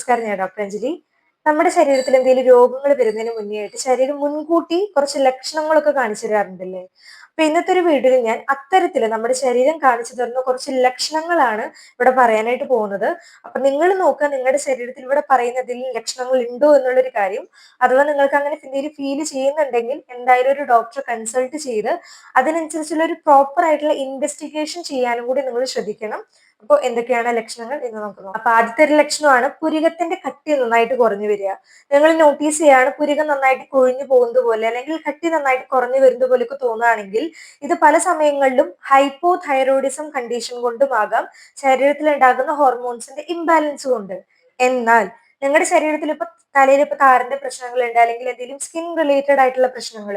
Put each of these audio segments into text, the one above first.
നമസ്കാരം, ഞാൻ ഡോക്ടർ അഞ്ജലി. നമ്മുടെ ശരീരത്തിൽ എന്തെങ്കിലും രോഗങ്ങൾ വരുന്നതിന് മുന്നേ ആയിട്ട് ശരീരം മുൻകൂട്ടി കുറച്ച് ലക്ഷണങ്ങളൊക്കെ കാണിച്ചു തരാറുണ്ടല്ലേ? അപ്പൊ ഇന്നത്തെ ഒരു വീഡിയോയിൽ ഞാൻ അത്തരത്തില് നമ്മുടെ ശരീരം കാണിച്ചു തരുന്ന കുറച്ച് ലക്ഷണങ്ങളാണ് ഇവിടെ പറയാനായിട്ട് പോകുന്നത്. അപ്പൊ നിങ്ങൾ നോക്കുക, നിങ്ങളുടെ ശരീരത്തിൽ ഇവിടെ പറയുന്ന എന്തെങ്കിലും ലക്ഷണങ്ങൾ ഉണ്ടോ എന്നുള്ളൊരു കാര്യം. അഥവാ നിങ്ങൾക്ക് അങ്ങനെ എന്തെങ്കിലും ഫീൽ ചെയ്യുന്നുണ്ടെങ്കിൽ എന്തായാലും ഒരു ഡോക്ടറെ കൺസൾട്ട് ചെയ്ത് അതിനനുസരിച്ചുള്ള ഒരു പ്രോപ്പർ ആയിട്ടുള്ള ഇൻവെസ്റ്റിഗേഷൻ ചെയ്യാനും കൂടി നിങ്ങൾ ശ്രദ്ധിക്കണം. അപ്പോൾ എന്തൊക്കെയാണ് ലക്ഷണങ്ങൾ എന്ന് നമുക്ക് നോക്കാം. അപ്പൊ ആദ്യത്തെ ഒരു ലക്ഷണമാണ് പുരികത്തിന്റെ കട്ടി നന്നായിട്ട് കുറഞ്ഞു വരിക. നിങ്ങൾ നോട്ടീസ് ചെയ്യാണ് പുരികം നന്നായിട്ട് കൊഴിഞ്ഞു പോകുന്നത് പോലെ അല്ലെങ്കിൽ കട്ടി നന്നായിട്ട് കുറഞ്ഞു വരുന്നത് പോലെയൊക്കെ തോന്നുകയാണെങ്കിൽ ഇത് പല സമയങ്ങളിലും ഹൈപ്പോ തൈറോയിഡിസം കണ്ടീഷൻ കൊണ്ടുമാകാം, ശരീരത്തിൽ ഉണ്ടാകുന്ന ഹോർമോൺസിന്റെ ഇംബാലൻസ് കൊണ്ട്. എന്നാൽ നിങ്ങളുടെ ശരീരത്തിൽ ഇപ്പൊ തലയിൽ ഇപ്പൊ താരന്റെ പ്രശ്നങ്ങൾ ഉണ്ട്, അല്ലെങ്കിൽ എന്തെങ്കിലും സ്കിൻ റിലേറ്റഡ് ആയിട്ടുള്ള പ്രശ്നങ്ങൾ,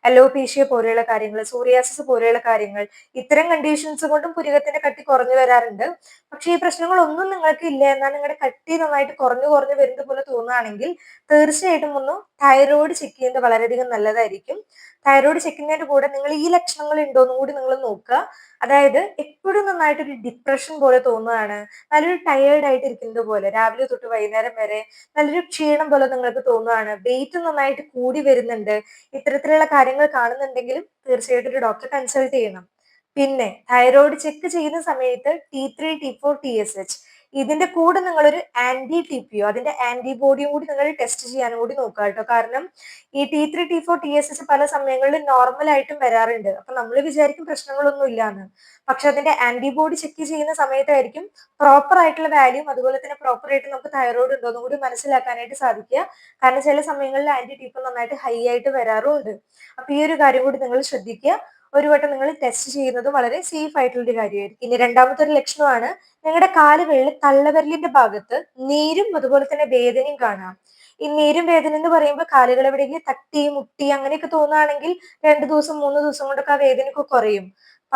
അലോപീഷ്യ പോലെയുള്ള കാര്യങ്ങൾ, സോറിയാസിസ് പോലെയുള്ള കാര്യങ്ങൾ, ഇത്തരം കണ്ടീഷൻസ് കൊണ്ടും പുരികത്തിന്റെ കട്ടി കുറഞ്ഞു വരാറുണ്ട്. പക്ഷെ ഈ പ്രശ്നങ്ങളൊന്നും നിങ്ങൾക്ക് ഇല്ല, എന്നാൽ നിങ്ങളുടെ കട്ടി നന്നായിട്ട് കുറഞ്ഞു കുറഞ്ഞു വരുന്നത് പോലെ തോന്നുകയാണെങ്കിൽ തീർച്ചയായിട്ടും ഒന്ന് തൈറോയിഡ് ചെക്ക് ചെയ്യുന്നത് വളരെയധികം നല്ലതായിരിക്കും. തൈറോയിഡ് ചെക്കിങ്ങിന്റെ കൂടെ നിങ്ങൾ ഈ ലക്ഷണങ്ങൾ ഉണ്ടോന്നും കൂടി നിങ്ങൾ നോക്കുക. അതായത് എപ്പോഴും നന്നായിട്ടൊരു ഡിപ്രഷൻ പോലെ തോന്നുകയാണ്, നല്ലൊരു ടയേർഡ് ആയിട്ട് ഇരിക്കുന്നത് പോലെ, രാവിലെ തൊട്ട് വൈകുന്നേരം വരെ നല്ലൊരു ക്ഷീണം പോലെ നിങ്ങൾക്ക് തോന്നുകയാണ്, വെയിറ്റ് നന്നായിട്ട് കൂടി വരുന്നുണ്ട്, ഇത്തരത്തിലുള്ള കാര്യങ്ങൾ കാണുന്നുണ്ടെങ്കിലും തീർച്ചയായിട്ടും ഒരു ഡോക്ടറെ കൺസൾട്ട് ചെയ്യണം. പിന്നെ തൈറോയിഡ് ചെക്ക് ചെയ്യുന്ന സമയത്ത് T3, T4, TSH ഇതിന്റെ കൂടെ നിങ്ങളൊരു ആന്റി TPO, അതിന്റെ ആന്റിബോഡിയും കൂടി നിങ്ങൾ ടെസ്റ്റ് ചെയ്യാനും കൂടി നോക്കുക കേട്ടോ. കാരണം ഈ T3, T4, TSH പല സമയങ്ങളിൽ നോർമൽ ആയിട്ടും വരാറുണ്ട്. അപ്പൊ നമ്മൾ വിചാരിക്കും പ്രശ്നങ്ങളൊന്നും ഇല്ലാന്ന്. പക്ഷെ അതിന്റെ ആന്റിബോഡി ചെക്ക് ചെയ്യുന്ന സമയത്തായിരിക്കും പ്രോപ്പർ ആയിട്ടുള്ള വാല്യൂം അതുപോലെ തന്നെ പ്രോപ്പർ ആയിട്ട് നമുക്ക് തൈറോയിഡ് ഉണ്ടോ എന്നും കൂടി മനസ്സിലാക്കാനായിട്ട് സാധിക്കുക. കാരണം ചില സമയങ്ങളിൽ ആന്റി TPO നന്നായിട്ട് ഹൈ ആയിട്ട് വരാറുമുണ്ട്. അപ്പൊ ഈ ഒരു കാര്യം കൂടി നിങ്ങൾ ശ്രദ്ധിക്കുക. ഒരു വട്ടം നിങ്ങൾ ടെസ്റ്റ് ചെയ്യുന്നത് വളരെ സേഫ് ആയിട്ടുള്ള ഒരു കാര്യമായിരിക്കും. ഇനി രണ്ടാമത്തെ ഒരു ലക്ഷണമാണ് നിങ്ങളുടെ കാലുകളിൽ തള്ളവിരലിന്റെ ഭാഗത്ത് നീരും അതുപോലെ തന്നെ വേദനയും കാണാം. ഈ നീരും വേദന എന്ന് പറയുമ്പോൾ കാലുകൾ എവിടെയെങ്കിലും തട്ടി മുട്ടി അങ്ങനെയൊക്കെ തോന്നുകയാണെങ്കിൽ 2 ദിവസം 3 ദിവസം കൊണ്ടൊക്കെ ആ വേദനയൊക്കെ കുറയും.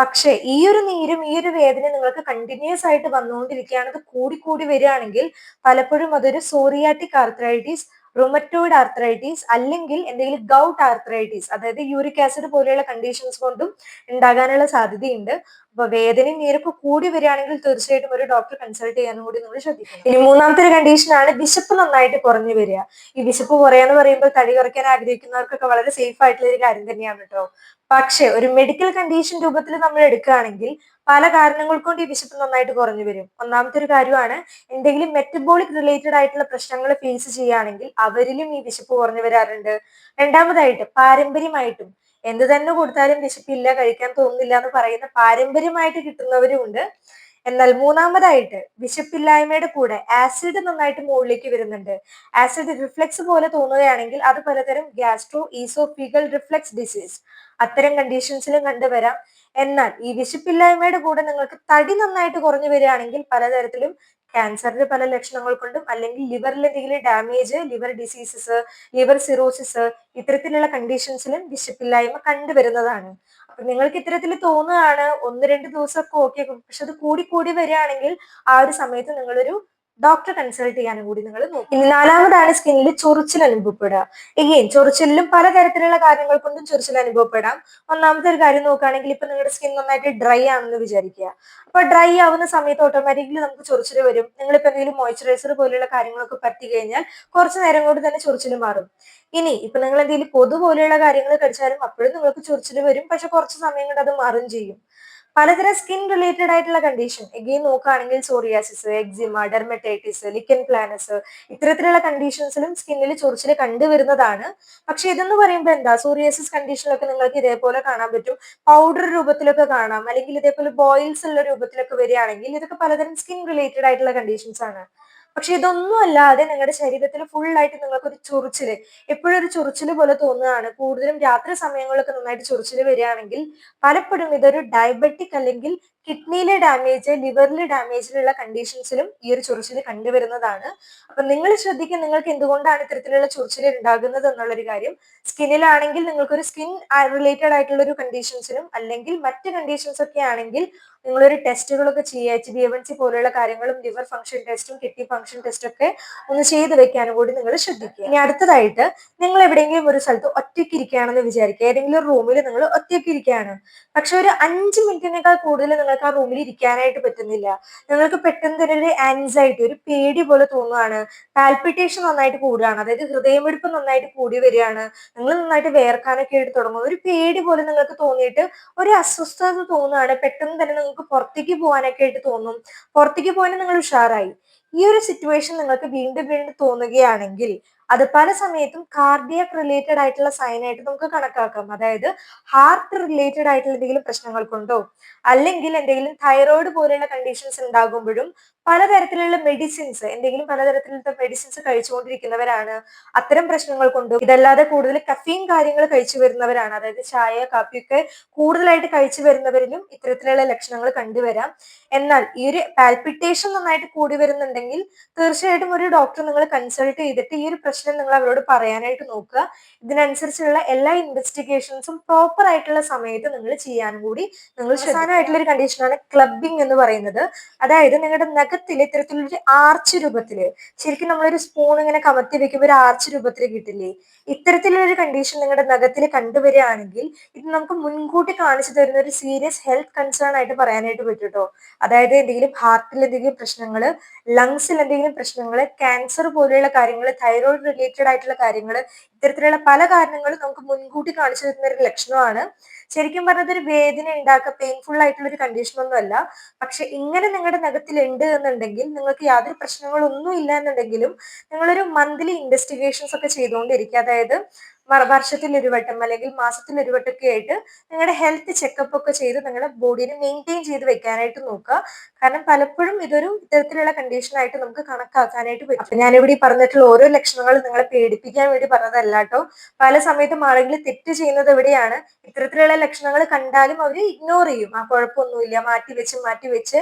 പക്ഷെ ഈ ഒരു നീരും ഈ ഒരു വേദനയും നിങ്ങൾക്ക് കണ്ടിന്യൂസ് ആയിട്ട് വന്നുകൊണ്ടിരിക്കുകയാണ്, അത് കൂടി കൂടി വരികയാണെങ്കിൽ പലപ്പോഴും അതൊരു സോറിയാറ്റിക് ആർത്രൈറ്റിസ്, റുമറ്റോയിഡ് ആർത്രൈറ്റിസ് അല്ലെങ്കിൽ എന്തെങ്കിലും ഗൗട്ട് ആർത്രൈറ്റിസ്, അതായത് യൂറിക് ആസിഡ് പോലെയുള്ള കണ്ടീഷൻസ് കൊണ്ടും ഉണ്ടാകാനുള്ള സാധ്യതയുണ്ട്. അപ്പൊ വേദനയും നീരൊക്കെ കൂടി വരികയാണെങ്കിൽ തീർച്ചയായിട്ടും ഒരു ഡോക്ടറെ കൺസൾട്ട് ചെയ്യാനും കൂടി നമ്മൾ ശ്രദ്ധിക്കണം. ഇനി മൂന്നാമത്തെ ഒരു കണ്ടീഷനാണ് വിശപ്പ് നന്നായിട്ട് കുറഞ്ഞു വരിക. ഈ വിശപ്പ് കുറയാന്ന് പറയുമ്പോൾ തടി കുറയ്ക്കാൻ ആഗ്രഹിക്കുന്നവർക്കൊക്കെ വളരെ സേഫ് ആയിട്ടുള്ള ഒരു കാര്യം തന്നെയാണ് കേട്ടോ. പക്ഷെ ഒരു മെഡിക്കൽ കണ്ടീഷൻ രൂപത്തിൽ നമ്മൾ എടുക്കുകയാണെങ്കിൽ പല കാരണങ്ങൾ കൊണ്ട് ഈ വിശപ്പ് നന്നായിട്ട് കുറഞ്ഞു വരും. ഒന്നാമത്തെ ഒരു കാര്യമാണ് എന്തെങ്കിലും മെറ്റബോളിക് റിലേറ്റഡ് ആയിട്ടുള്ള പ്രശ്നങ്ങൾ ഫേസ് ചെയ്യുകയാണെങ്കിൽ അവരിലും ഈ വിശപ്പ് കുറഞ്ഞു വരാറുണ്ട്. രണ്ടാമതായിട്ട് പാരമ്പര്യമായിട്ടും എന്ത് തന്നെ കൊടുത്താലും വിശപ്പില്ല, കഴിക്കാൻ തോന്നുന്നില്ല എന്ന് പറയുന്ന പാരമ്പര്യമായിട്ട് കിട്ടുന്നവരും ഉണ്ട്. എന്നാൽ മൂന്നാമതായിട്ട് വിശപ്പില്ലായ്മയുടെ കൂടെ ആസിഡ് നന്നായിട്ട് മുകളിലേക്ക് വരുന്നുണ്ട്. ആസിഡ് റിഫ്ലക്സ് പോലെ തോന്നുകയാണെങ്കിൽ അത് പലതരം ഗ്യാസ്ട്രോ ഈസോഫീഗൽ റിഫ്ലക്സ് ഡിസീസ്, അത്തരം കണ്ടീഷൻസിലും കണ്ടുവരാം. എന്നാൽ ഈ വിശപ്പില്ലായ്മയുടെ കൂടെ നിങ്ങൾക്ക് തടി നന്നായിട്ട് കുറഞ്ഞു വരികയാണെങ്കിൽ പലതരത്തിലും ക്യാൻസറിന്റെ പല ലക്ഷണങ്ങൾ കൊണ്ടും അല്ലെങ്കിൽ ലിവറിൽ എന്തെങ്കിലും damage, liver diseases, liver cirrhosis, ഇത്തരത്തിലുള്ള കണ്ടീഷൻസിലും വിശപ്പില്ലായ്മ കണ്ടുവരുന്നതാണ്. അപ്പൊ നിങ്ങൾക്ക് ഇത്തരത്തിൽ തോന്നുകയാണ് 1-2 ദിവസമൊക്കെ ഓക്കെ, പക്ഷെ അത് കൂടി കൂടി വരികയാണെങ്കിൽ ആ ഒരു സമയത്ത് നിങ്ങളൊരു ഡോക്ടറെ കൺസൾട്ട് ചെയ്യാനും കൂടി നിങ്ങൾ നോക്കും. ഇനി നാലാമതാണ് സ്കിന്നിൽ ചൊറിച്ചിൽ അനുഭവപ്പെടുക. എഗെയിൻ ചൊറിച്ചിലും പലതരത്തിലുള്ള കാര്യങ്ങൾ കൊണ്ടും ചൊറിച്ചിൽ അനുഭവപ്പെടാം. ഒന്നാമത്തെ ഒരു കാര്യം നോക്കുകയാണെങ്കിൽ ഇപ്പൊ നിങ്ങളുടെ സ്കിൻ നന്നായിട്ട് ഡ്രൈ ആണെന്ന് വിചാരിക്കുക. അപ്പൊ ഡ്രൈ ആവുന്ന സമയത്ത് ഓട്ടോമാറ്റിക്കലി നമുക്ക് ചൊറിച്ചിൽ വരും. നിങ്ങളിപ്പോ എന്തെങ്കിലും മോയ്സ്ചറൈസർ പോലെയുള്ള കാര്യങ്ങളൊക്കെ പറ്റി കഴിഞ്ഞാൽ കുറച്ച് നേരം കൊണ്ട് തന്നെ ചൊറിച്ചിൽ മാറും. ഇനി ഇപ്പൊ നിങ്ങൾ എന്തെങ്കിലും കൊതു പോലെയുള്ള കാര്യങ്ങൾ കടിച്ചാലും അപ്പോഴും നിങ്ങൾക്ക് ചൊറിച്ചിൽ വരും, പക്ഷെ കുറച്ച് സമയം കൊണ്ട് അത് മാറും ചെയ്യും. പലതരം സ്കിൻ റിലേറ്റഡ് ആയിട്ടുള്ള കണ്ടീഷൻ എഗെയിൻ നോക്കുകയാണെങ്കിൽ സോറിയാസിസ്, എക്സിമ, ഡെർമറ്റൈറ്റിസ്, ലിക്കൻ പ്ലാനസ്, ഇത്തരത്തിലുള്ള കണ്ടീഷൻസിലും സ്കിന്നിൽ ചൊറിച്ചിൽ കണ്ടുവരുന്നതാണ്. പക്ഷെ ഇതെന്ന് പറയുമ്പോൾ എന്താ, സോറിയാസിസ് കണ്ടീഷനിലൊക്കെ നിങ്ങൾക്ക് ഇതേപോലെ കാണാൻ പറ്റും, പൗഡർ രൂപത്തിലൊക്കെ കാണാം, അല്ലെങ്കിൽ ഇതേപോലെ ബോയിൽസ് ഉള്ള രൂപത്തിലൊക്കെ വരികയാണെങ്കിൽ ഇതൊക്കെ പലതരം സ്കിൻ റിലേറ്റഡ് ആയിട്ടുള്ള കണ്ടീഷൻസ് ആണ്. പക്ഷെ ഇതൊന്നും അല്ലാതെ നിങ്ങളുടെ ശരീരത്തിൽ ഫുൾ ആയിട്ട് നിങ്ങൾക്ക് ഒരു ചൊറിച്ചില്, എപ്പോഴും ഒരു ചൊറിച്ചില് പോലെ തോന്നുകയാണ്, കൂടുതലും രാത്രി സമയങ്ങളിലൊക്കെ നന്നായിട്ട് ചൊറിച്ചില് വരികയാണെങ്കിൽ പലപ്പോഴും ഇതൊരു ഡയബറ്റിക് അല്ലെങ്കിൽ കിഡ്നിയിലെ ഡാമേജ്, ലിവറിലെ ഡാമേജിലുള്ള കണ്ടീഷൻസിലും ഈ ഒരു ചൊറിച്ചിൽ കണ്ടുവരുന്നതാണ്. അപ്പൊ നിങ്ങൾ ശ്രദ്ധിക്കുക, നിങ്ങൾക്ക് എന്തുകൊണ്ടാണ് ഇത്തരത്തിലുള്ള ചൊറിച്ചിൽ ഉണ്ടാകുന്നത് എന്നുള്ളൊരു കാര്യം. സ്കിന്നിലാണെങ്കിൽ നിങ്ങൾക്കൊരു സ്കിൻ റിലേറ്റഡ് ആയിട്ടുള്ള ഒരു കണ്ടീഷൻസിനും അല്ലെങ്കിൽ മറ്റ് കണ്ടീഷൻസ് ഒക്കെ ആണെങ്കിൽ നിങ്ങളൊരു ടെസ്റ്റുകളൊക്കെ ചെയ്യുക, HbA1c പോലെയുള്ള കാര്യങ്ങളും ലിവർ ഫംഗ്ഷൻ ടെസ്റ്റും കിഡ്നി ഫംഗ്ഷൻ ടെസ്റ്റും ഒക്കെ ഒന്ന് ചെയ്ത് വെക്കാനും കൂടി നിങ്ങൾ ശ്രദ്ധിക്കുക. ഇനി അടുത്തതായിട്ട് നിങ്ങൾ എവിടെയെങ്കിലും ഒരു സ്ഥലത്ത് ഒറ്റയ്ക്ക് ഇരിക്കുകയാണെന്ന് വിചാരിക്കുക, ഏതെങ്കിലും ഒരു റൂമിൽ നിങ്ങൾ ഒറ്റയ്ക്ക് ഇരിക്കുകയാണ്, പക്ഷെ ഒരു 5 മിനിറ്റിനേക്കാൾ കൂടുതൽ നിങ്ങൾ നിങ്ങൾക്ക് ആ റൂമിൽ ഇരിക്കാനായിട്ട് പറ്റുന്നില്ല. നിങ്ങൾക്ക് പെട്ടെന്ന് തന്നെ ഒരു ആൻസൈറ്റി, ഒരു പേടി പോലെ തോന്നുകയാണ്. പാൽപിറ്റേഷൻ നന്നായിട്ട് കൂടുകയാണ്, അതായത് ഹൃദയമിടിപ്പ് നന്നായിട്ട് കൂടി വരികയാണ്. നിങ്ങൾ നന്നായിട്ട് വേർക്കാനൊക്കെ ആയിട്ട് തുടങ്ങും. ഒരു പേടി പോലെ നിങ്ങൾക്ക് തോന്നിയിട്ട് ഒരു അസ്വസ്ഥത തോന്നുകയാണ്. പെട്ടെന്ന് തന്നെ നിങ്ങൾക്ക് പുറത്തേക്ക് പോകാനൊക്കെ ആയിട്ട് തോന്നും. പുറത്തേക്ക് പോകാൻ നിങ്ങൾ ഉഷാറായി. ഈ ഒരു സിറ്റുവേഷൻ നിങ്ങൾക്ക് വീണ്ടും വീണ്ടും തോന്നുകയാണെങ്കിൽ അത് പല സമയത്തും കാർഡിയാക് റിലേറ്റഡ് ആയിട്ടുള്ള സൈൻ ആയിട്ട് നമുക്ക് കണക്കാക്കാം. അതായത് ഹാർട്ട് റിലേറ്റഡ് ആയിട്ടുള്ള എന്തെങ്കിലും പ്രശ്നങ്ങൾ കൊണ്ടോ, അല്ലെങ്കിൽ എന്തെങ്കിലും തൈറോയിഡ് പോലെയുള്ള കണ്ടീഷൻസ് ഉണ്ടാകുമ്പോഴും പലതരത്തിലുള്ള മെഡിസിൻസ്, എന്തെങ്കിലും പലതരത്തിലുള്ള മെഡിസിൻസ് കഴിച്ചുകൊണ്ടിരിക്കുന്നവരാണ്. അത്തരം പ്രശ്നങ്ങൾ കൊണ്ടും ഇതല്ലാതെ കൂടുതൽ കഫീൻ കാര്യങ്ങൾ കഴിച്ചു വരുന്നവരാണ്, അതായത് ചായ കാപ്പിയൊക്കെ കൂടുതലായിട്ട് കഴിച്ചു വരുന്നവരിലും ഇത്തരത്തിലുള്ള ലക്ഷണങ്ങൾ കണ്ടുവരാം. എന്നാൽ ഈ ഒരു പാൽപിറ്റേഷൻ നന്നായിട്ട് കൂടി വരുന്നുണ്ടെങ്കിൽ തീർച്ചയായിട്ടും ഒരു ഡോക്ടറെ നിങ്ങൾ കൺസൾട്ട് ചെയ്തിട്ട് ഈ ഒരു പ്രശ്നം നിങ്ങൾ അവരോട് പറയാനായിട്ട് നോക്കുക. ഇതിനനുസരിച്ചുള്ള എല്ലാ ഇൻവെസ്റ്റിഗേഷൻസും പ്രോപ്പർ ആയിട്ടുള്ള സമയത്ത് നിങ്ങൾ ചെയ്യാൻ കൂടി നിങ്ങൾ അവസാനമായിട്ടുള്ള ഒരു കണ്ടീഷനാണ് ക്ലബിംഗ് എന്ന് പറയുന്നത്. അതായത് നിങ്ങളുടെ നഖത്തിൽ ഇത്തരത്തിലൊരു ആർച്ച് രൂപത്തില്, ശരിക്കും നമ്മളൊരു സ്പൂൺ ഇങ്ങനെ കമത്തി വെക്കുമ്പോൾ ഒരു ആർച്ച് രൂപത്തിൽ കിട്ടില്ലേ, ഇത്തരത്തിലൊരു കണ്ടീഷൻ നിങ്ങളുടെ നഖത്തിൽ കണ്ടുവരികയാണെങ്കിൽ ഇത് നമുക്ക് മുൻകൂട്ടി കാണിച്ചു തരുന്ന ഒരു സീരിയസ് ഹെൽത്ത് കൺസേൺ ആയിട്ട് പറയാനായിട്ട് പറ്റും കേട്ടോ. അതായത് എന്തെങ്കിലും ഹാർട്ടിൽ എന്തെങ്കിലും പ്രശ്നങ്ങൾ, ലങ്സിൽ എന്തെങ്കിലും പ്രശ്നങ്ങൾ, ക്യാൻസർ പോലെയുള്ള കാര്യങ്ങൾ, തൈറോയിഡ് റിലേറ്റഡ് ആയിട്ടുള്ള കാര്യങ്ങൾ, ഇത്തരത്തിലുള്ള പല കാരണങ്ങളും നമുക്ക് മുൻകൂട്ടി കാണിച്ചു തരുന്ന ഒരു ലക്ഷണമാണ്. ശരിക്കും പറഞ്ഞത് ഒരു വേദന ഉണ്ടാക്കുക, പെയിൻഫുൾ ആയിട്ടുള്ള ഒരു കണ്ടീഷൻ ഒന്നും അല്ല. പക്ഷെ ഇങ്ങനെ നിങ്ങളുടെ നഖത്തിൽ ഉണ്ട് എന്നുണ്ടെങ്കിൽ, നിങ്ങൾക്ക് യാതൊരു പ്രശ്നങ്ങളൊന്നും ഇല്ല എന്നുണ്ടെങ്കിലും നിങ്ങളൊരു മന്ത്ലി ഇൻവെസ്റ്റിഗേഷൻസ് ഒക്കെ ചെയ്തുകൊണ്ടിരിക്കുക. അതായത് വർഷത്തിൽ ഒരു വട്ടം അല്ലെങ്കിൽ മാസത്തിൽ ഒരു വട്ടമൊക്കെ ആയിട്ട് നിങ്ങളുടെ ഹെൽത്ത് ചെക്കപ്പ് ഒക്കെ ചെയ്ത് നിങ്ങളുടെ ബോഡീനെ മെയിൻറ്റെയിൻ ചെയ്ത് വെക്കാനായിട്ട് നോക്കുക. കാരണം പലപ്പോഴും ഇതൊരു ഇത്തരത്തിലുള്ള കണ്ടീഷൻ ആയിട്ട് നമുക്ക് കണക്കാക്കാനായിട്ട് പറ്റും. അപ്പൊ ഞാനിവിടെ ഈ പറഞ്ഞിട്ടുള്ള ഓരോ ലക്ഷണങ്ങളും നിങ്ങളെ പേടിപ്പിക്കാൻ വേണ്ടി പറഞ്ഞതല്ല കേട്ടോ. പല സമയത്തും ആളുകൾ തെറ്റ് ചെയ്യുന്നത് എവിടെയാണ്, ഇത്തരത്തിലുള്ള ലക്ഷണങ്ങൾ കണ്ടാലും അവർ ഇഗ്നോർ ചെയ്യും. ആ കുഴപ്പമൊന്നുമില്ല, മാറ്റി വെച്ച്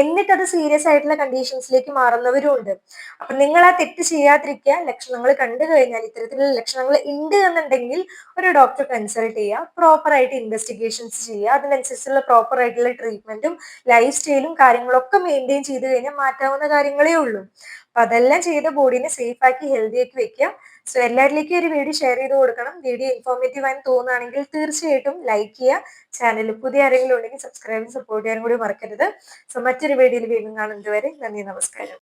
എന്നിട്ട് അത് സീരിയസ് ആയിട്ടുള്ള കണ്ടീഷൻസിലേക്ക് മാറുന്നവരും ഉണ്ട്. അപ്പൊ നിങ്ങൾ ആ തെറ്റ് ചെയ്യാതിരിക്കുക. ലക്ഷണങ്ങൾ കണ്ടു കഴിഞ്ഞാൽ, ഇത്തരത്തിലുള്ള ലക്ഷണങ്ങൾ ഉണ്ട് എന്നുണ്ടെങ്കിൽ ഒരു ഡോക്ടറെ കൺസൾട്ട് ചെയ്യുക, പ്രോപ്പർ ആയിട്ട് ഇൻവെസ്റ്റിഗേഷൻസ് ചെയ്യുക, അതിനനുസരിച്ചുള്ള പ്രോപ്പർ ആയിട്ടുള്ള ട്രീറ്റ്മെന്റും ലൈഫ് സ്റ്റൈലും കാര്യങ്ങളൊക്കെ മെയിൻറ്റെയിൻ ചെയ്ത് കഴിഞ്ഞാൽ മാറ്റാവുന്ന കാര്യങ്ങളേ ഉള്ളൂ. അപ്പൊ അതെല്ലാം ചെയ്ത് ബോഡീനെ സേഫ് ആക്കി ഹെൽത്തി ആക്കി വെക്കുക. സോ എല്ലാവരിലേക്കും ഒരു വീഡിയോ ഷെയർ ചെയ്ത് കൊടുക്കണം. വീഡിയോ ഇൻഫോർമേറ്റീവ് ആയി തോന്നുകയാണെങ്കിൽ തീർച്ചയായിട്ടും ലൈക്ക് ചെയ്യുക. ചാനലിൽ പുതിയ ആരെങ്കിലും ഉണ്ടെങ്കിൽ സബ്സ്ക്രൈബ് സപ്പോർട്ട് ചെയ്യാൻ കൂടി മറക്കരുത്. സോ മറ്റൊരു വീഡിയോയിൽ വീണ്ടും കാണുന്നത് വരെ നന്ദി, നമസ്കാരം.